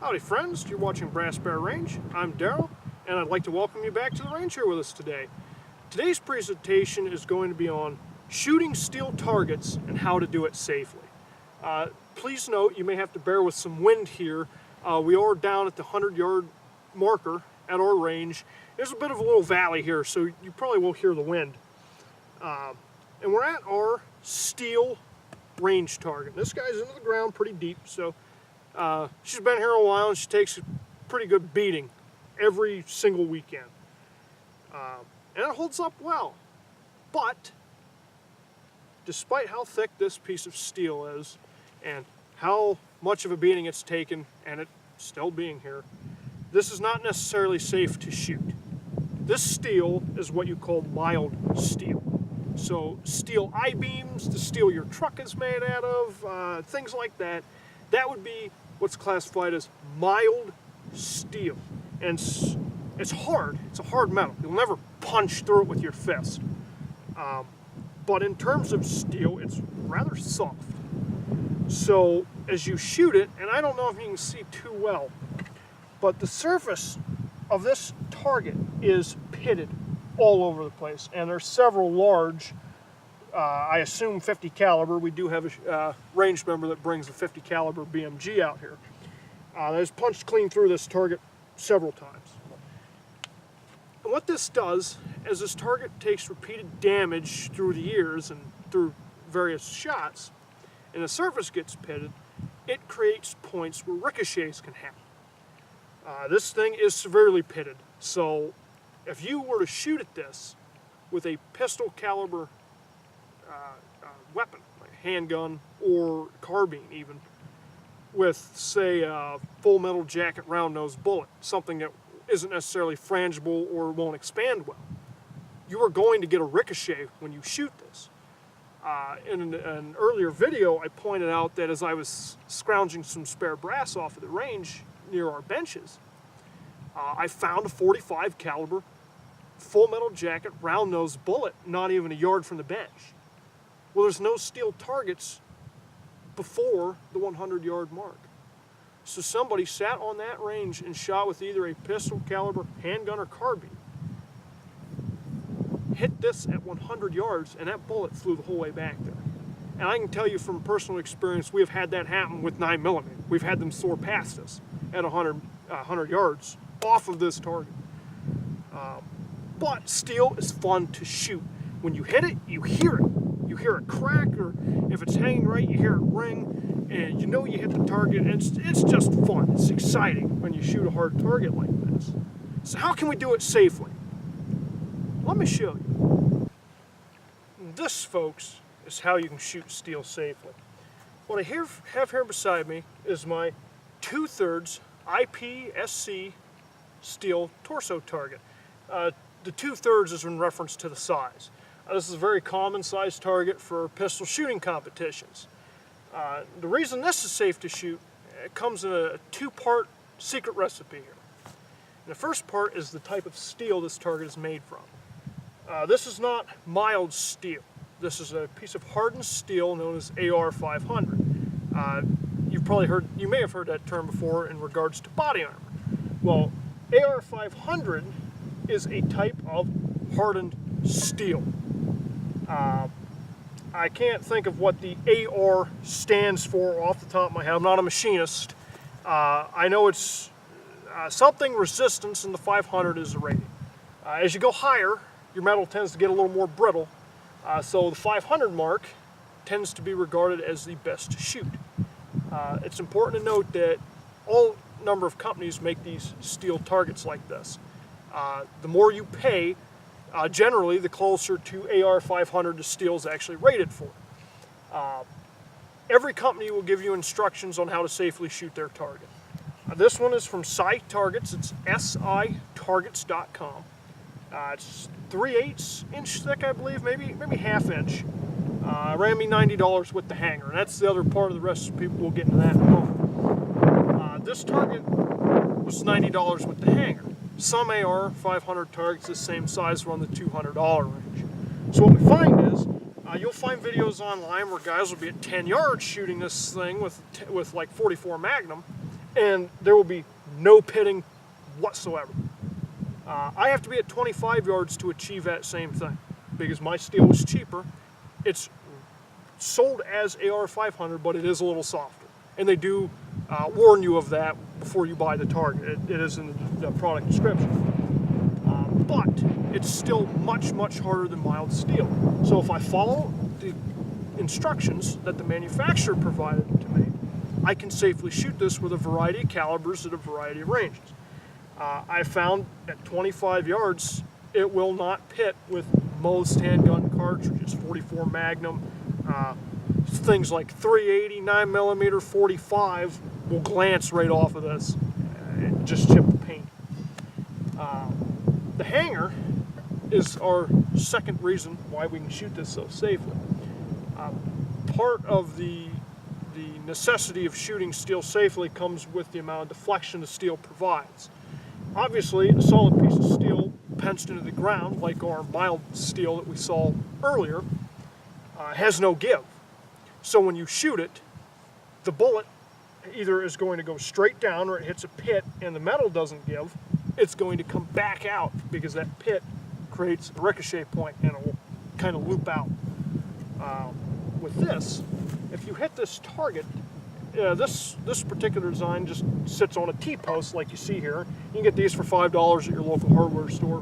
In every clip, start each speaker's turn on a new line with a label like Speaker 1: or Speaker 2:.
Speaker 1: Howdy friends, you're watching Brass Bear Range. I'm Darryl, and I'd like to welcome you back to the range here with us today. Today's presentation is going to be on shooting steel targets and how to do it safely. Please note, you may have to bear with some wind here. We are down at the 100-yard marker at our range. There's a bit of a little valley here, so you probably will hear the wind. And we're at our steel range target. This guy's into the ground pretty deep, so she's been here a while and she takes a pretty good beating every single weekend. And it holds up well. But despite how thick this piece of steel is and how much of a beating it's taken, and it still being here, this is not necessarily safe to shoot. This steel is what you call mild steel. So steel I-beams, the steel your truck is made out of, things like that, that would be what's classified as mild steel. And it's hard, it's a hard metal. You'll never punch through it with your fist. But in terms of steel, it's rather soft. So as you shoot it, and I don't know if you can see too well, but the surface of this target is pitted all over the place, and there's several large, I assume 50 caliber. We do have a range member that brings a 50 caliber BMG out here. That has punched clean through this target several times. And what this does is this target takes repeated damage through the years and through various shots, and the surface gets pitted. It creates points where ricochets can happen. This thing is severely pitted, so if you were to shoot at this with a pistol caliber weapon, like a handgun or carbine even, with say a full metal jacket round nose bullet, something that isn't necessarily frangible or won't expand well, you are going to get a ricochet when you shoot this. In an earlier video, I pointed out that as I was scrounging some spare brass off of the range near our benches, I found a 45 caliber full metal jacket round nose bullet not even a yard from the bench. Well, there's no steel targets before the 100-yard mark. So somebody sat on that range and shot with either a pistol caliber handgun or carbine, hit this at 100 yards, and that bullet flew the whole way back there. And I can tell you from personal experience, we have had that happen with 9mm. We've had them soar past us at 100 yards off of this target. But steel is fun to shoot. When you hit it, you hear it. You hear it crack, or if it's hanging right, you hear it ring, and you know you hit the target, and it's just fun. It's exciting when you shoot a hard target like this. So how can we do it safely? Let me show you. This, folks, is how you can shoot steel safely. What I have here beside me is my 2/3 IPSC steel torso target. The 2/3 is in reference to the size. This is a very common size target for pistol shooting competitions. The reason this is safe to shoot, it comes in a two-part secret recipe here. And the first part is the type of steel this target is made from. This is not mild steel. This is a piece of hardened steel known as AR 500. You may have heard that term before in regards to body armor. Well, AR 500 is a type of hardened steel. I can't think of what the AR stands for off the top of my head. I'm not a machinist. I know it's something resistance, and the 500 is the rating. As you go higher, your metal tends to get a little more brittle, so the 500 mark tends to be regarded as the best to shoot. It's important to note that all number of companies make these steel targets like this. The more you pay, generally the closer to AR 500 the steel is actually rated for. Every company will give you instructions on how to safely shoot their target. This one is from SI Targets. It's sitargets.com. It's 3/8 inch thick, I believe, maybe ½ inch. Ran me $90 with the hanger, and that's the other part of the recipe. We'll get into that in a moment. This target was $90 with the hanger. Some AR 500 targets this same size are on the $200 range. So what we find is, you'll find videos online where guys will be at 10 yards shooting this thing with like 44 Magnum, and there will be no pitting whatsoever. I have to be at 25 yards to achieve that same thing because my steel is cheaper. It's sold as AR500, but it is a little softer. And they do warn you of that before you buy the target. It is in the product description. But it's still much, much harder than mild steel. So if I follow the instructions that the manufacturer provided to me, I can safely shoot this with a variety of calibers at a variety of ranges. I found at 25 yards, it will not pit with most handgun cartridges, 44 Magnum, things like 380, 9mm, 45 will glance right off of this and just chip the paint. The hanger is our second reason why we can shoot this so safely. Part of the necessity of shooting steel safely comes with the amount of deflection the steel provides. Obviously, a solid piece of steel pinched into the ground, like our mild steel that we saw earlier, has no give. So when you shoot it, the bullet either is going to go straight down or it hits a pit and the metal doesn't give, it's going to come back out because that pit creates a ricochet point and it will kind of loop out. With this, if you hit this target, this particular design just sits on a T-post like you see here. You can get these for $5 at your local hardware store.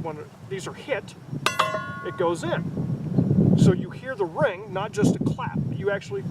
Speaker 1: When these are hit, it goes in. So you hear the ring, not just a clap. You actually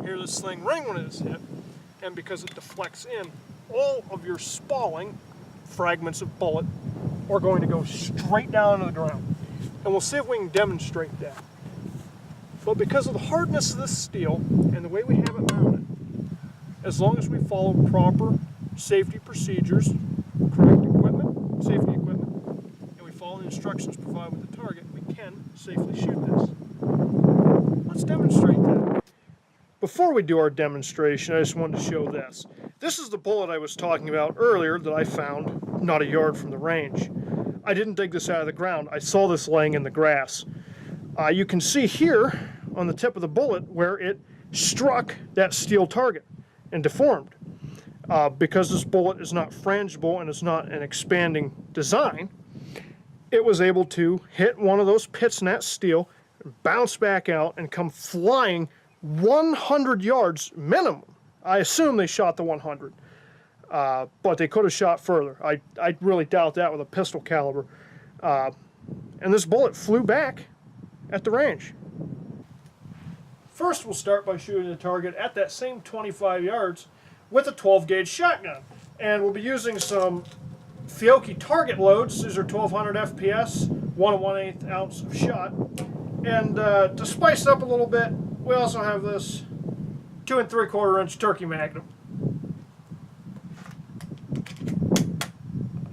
Speaker 1: hear this thing ring when it is hit, and because it deflects in, all of your spalling fragments of bullet are going to go straight down to the ground. And we'll see if we can demonstrate that. But because of the hardness of this steel and the way we have it mounted, as long as we follow proper safety procedures, correct equipment, safety equipment, and we follow the instructions provided with the target, we can safely shoot this. Let's demonstrate that. Before we do our demonstration, I just wanted to show this. This is the bullet I was talking about earlier that I found not a yard from the range. I didn't dig this out of the ground. I saw this laying in the grass. You can see here on the tip of the bullet where it struck that steel target and deformed. Because this bullet is not frangible and it's not an expanding design, it was able to hit one of those pits in that steel, bounce back out, and come flying 100 yards minimum. I assume they shot the 100, but they could have shot further. I really doubt that with a pistol caliber. And this bullet flew back at the range. First, we'll start by shooting the target at that same 25 yards with a 12 gauge shotgun. And we'll be using some Fiocchi target loads. These are 1200 FPS, 1 1/8 ounce of shot. And to spice it up a little bit, we also have this 2 3/4 inch turkey magnum.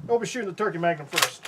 Speaker 1: We'll be shooting the turkey magnum first.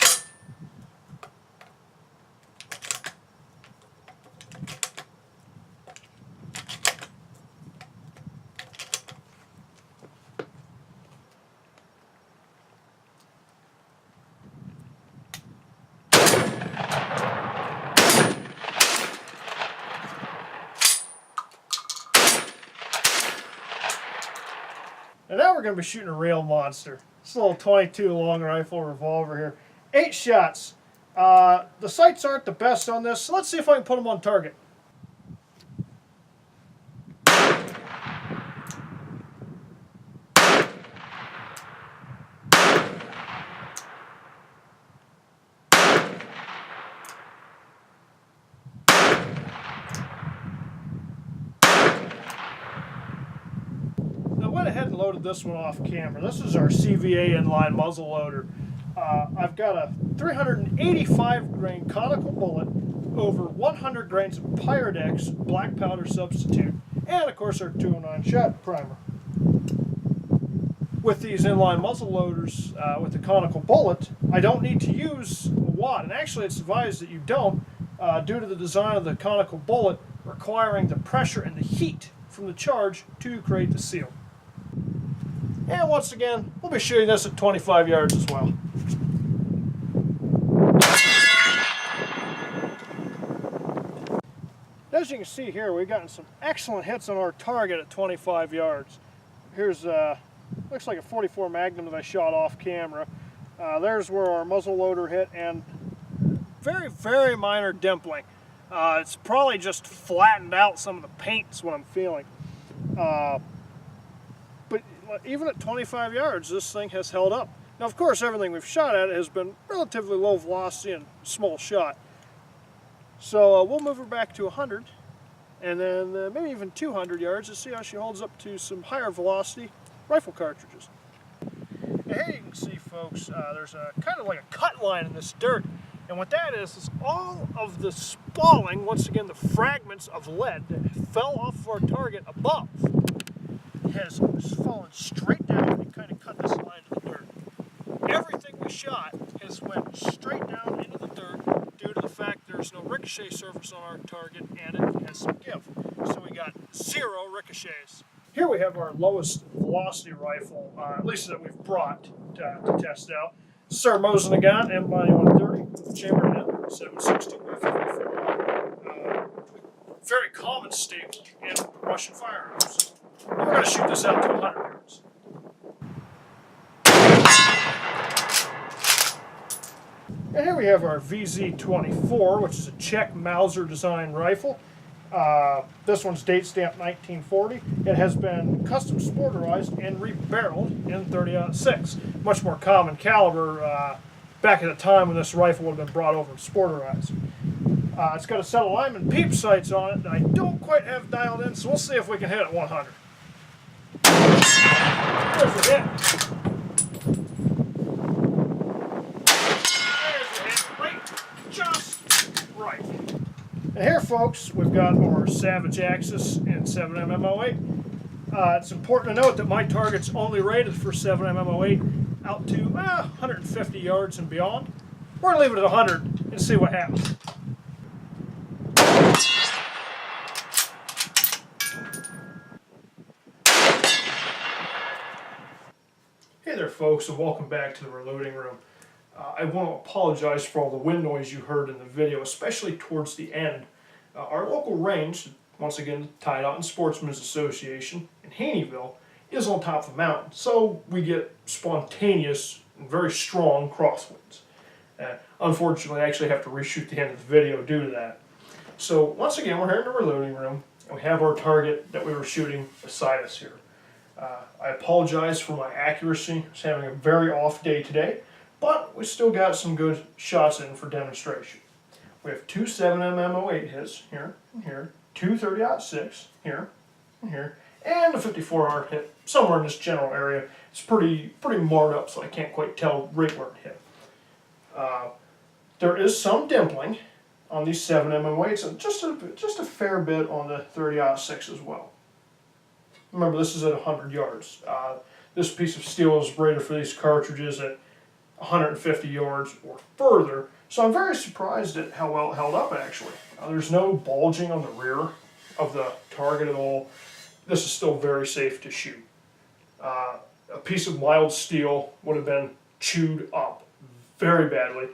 Speaker 1: And now we're going to be shooting a real monster. This little 22 long rifle revolver here. 8 shots. The sights aren't the best on this, so let's see if I can put them on target. I went ahead and loaded this one off camera. This is our CVA inline muzzle loader. I've got a 385 grain conical bullet, over 100 grains of Pyrodex black powder substitute, and of course our 209 shot primer. With these inline muzzle loaders with the conical bullet, I don't need to use a wad, and actually it's advised that you don't due to the design of the conical bullet requiring the pressure and the heat from the charge to create the seal. And once again, we'll be shooting this at 25 yards as well. As you can see here, we've gotten some excellent hits on our target at 25 yards. Here's looks like a 44 Magnum that I shot off camera. There's where our muzzle loader hit, and very minor dimpling. It's probably just flattened out some of the paint is what I'm feeling. But even at 25 yards, this thing has held up. Now, of course, everything we've shot at has been relatively low velocity and small shot. So we'll move her back to 100, and then maybe even 200 yards to see how she holds up to some higher velocity rifle cartridges. And here you can see, folks, there's a kind of like a cut line in this dirt. And what that is all of the spalling, once again, the fragments of lead that fell off of our target above, has fallen straight down and kind of cut this line to the dirt. Everything we shot has went straight down into the dirt due to the fact there's no ricochet surface on our target and it has some give. So we got 0 ricochets. Here we have our lowest velocity rifle, at least that we've brought to test out. Sir Mosin gun M9130, chambered in 7.62 by 54. Very common staple in Russian firearms. We're going to shoot this out to 100 yards. And here we have our VZ24, which is a Czech Mauser design rifle. This one's date stamped 1940. It has been custom sporterized and rebarreled in 30-06. Much more common caliber back at the time when this rifle would have been brought over and sporterized. It's got a set of Lyman peep sights on it that I don't quite have dialed in, so we'll see if we can hit it 100. There's the hit. There's the hit. Right. Just right. And here, folks, we've got our Savage Axis in 7mm08. It's important to note that my target's only rated for 7mm08 out to 150 yards and beyond. We're going to leave it at 100 and see what happens. Hey there, folks, and welcome back to the reloading room. I want to apologize for all the wind noise you heard in the video, especially towards the end. Our local range, once again Tie Dot and Sportsmen's Association in Haneyville, is on top of the mountain, so we get spontaneous and very strong crosswinds. Unfortunately, I actually have to reshoot the end of the video due to that. So once again, we're here in the reloading room, and we have our target that we were shooting beside us here. I apologize for my accuracy. I was having a very off day today, but we still got some good shots in for demonstration. We have 2 7mm08 hits here and here, 2 30-06 here and here, and a 54-yard hit somewhere in this general area. It's pretty marred up, so I can't quite tell right where it hit. There is some dimpling on these 7mm08s, and just a fair bit on the 30-06 as well. Remember, this is at 100 yards. This piece of steel is rated for these cartridges at 150 yards or further, so I'm very surprised at how well it held up, actually. There's no bulging on the rear of the target at all. This is still very safe to shoot. A piece of mild steel would have been chewed up very badly,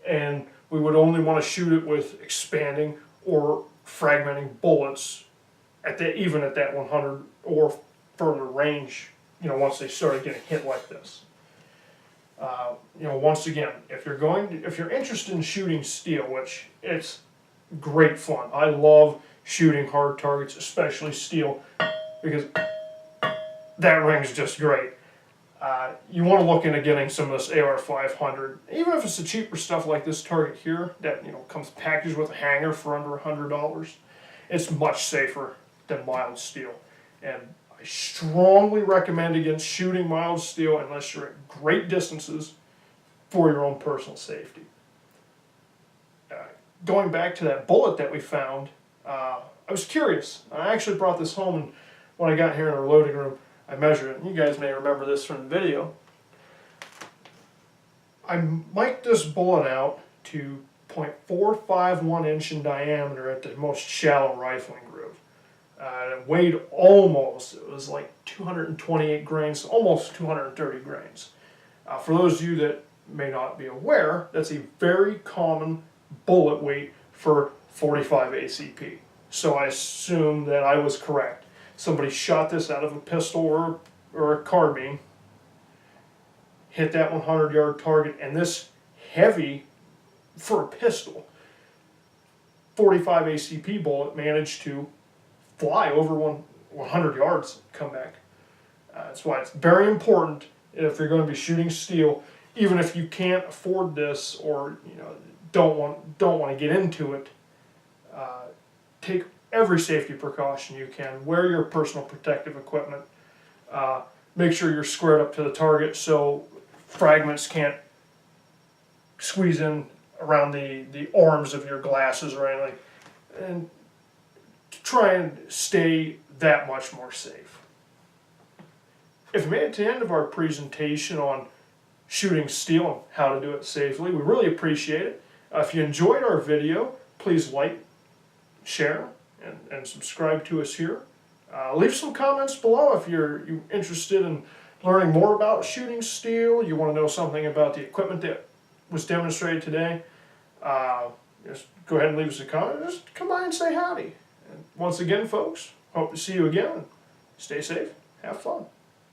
Speaker 1: and we would only want to shoot it with expanding or fragmenting bullets even at that 100 or further range, once they started getting hit like this. Once again, if you're interested in shooting steel, which it's great fun. I love shooting hard targets, especially steel, because that ring's just great. You want to look into getting some of this AR-500, even if it's the cheaper stuff like this target here that comes packaged with a hanger for under $100. It's much safer than mild steel, and I strongly recommend against shooting mild steel unless you're at great distances for your own personal safety. Going back to that bullet that we found, I was curious. I actually brought this home, and when I got here in our loading room, I measured it. You guys may remember this from the video. I mic'd this bullet out to 0.451 inch in diameter at the most shallow rifling groove. It weighed it was like 228 grains, almost 230 grains. For those of you that may not be aware, that's a very common bullet weight for 45 ACP. So I assume that I was correct. Somebody shot this out of a pistol or or a carbine, hit that 100-yard target, and this heavy, for a pistol, 45 ACP bullet managed to fly over 100 yards and come back. That's why it's very important if you're going to be shooting steel, even if you can't afford this or don't want to get into it. Take every safety precaution you can. Wear your personal protective equipment. Make sure you're squared up to the target so fragments can't squeeze in around the arms of your glasses or anything, and try and stay that much more safe. If you made it to the end of our presentation on shooting steel and how to do it safely, we really appreciate it. If you enjoyed our video, please like, share, and subscribe to us here. Leave some comments below if you're interested in learning more about shooting steel, you want to know something about the equipment that was demonstrated today. Just go ahead and leave us a comment. Just come by and say howdy. And once again, folks, hope to see you again. Stay safe. Have fun.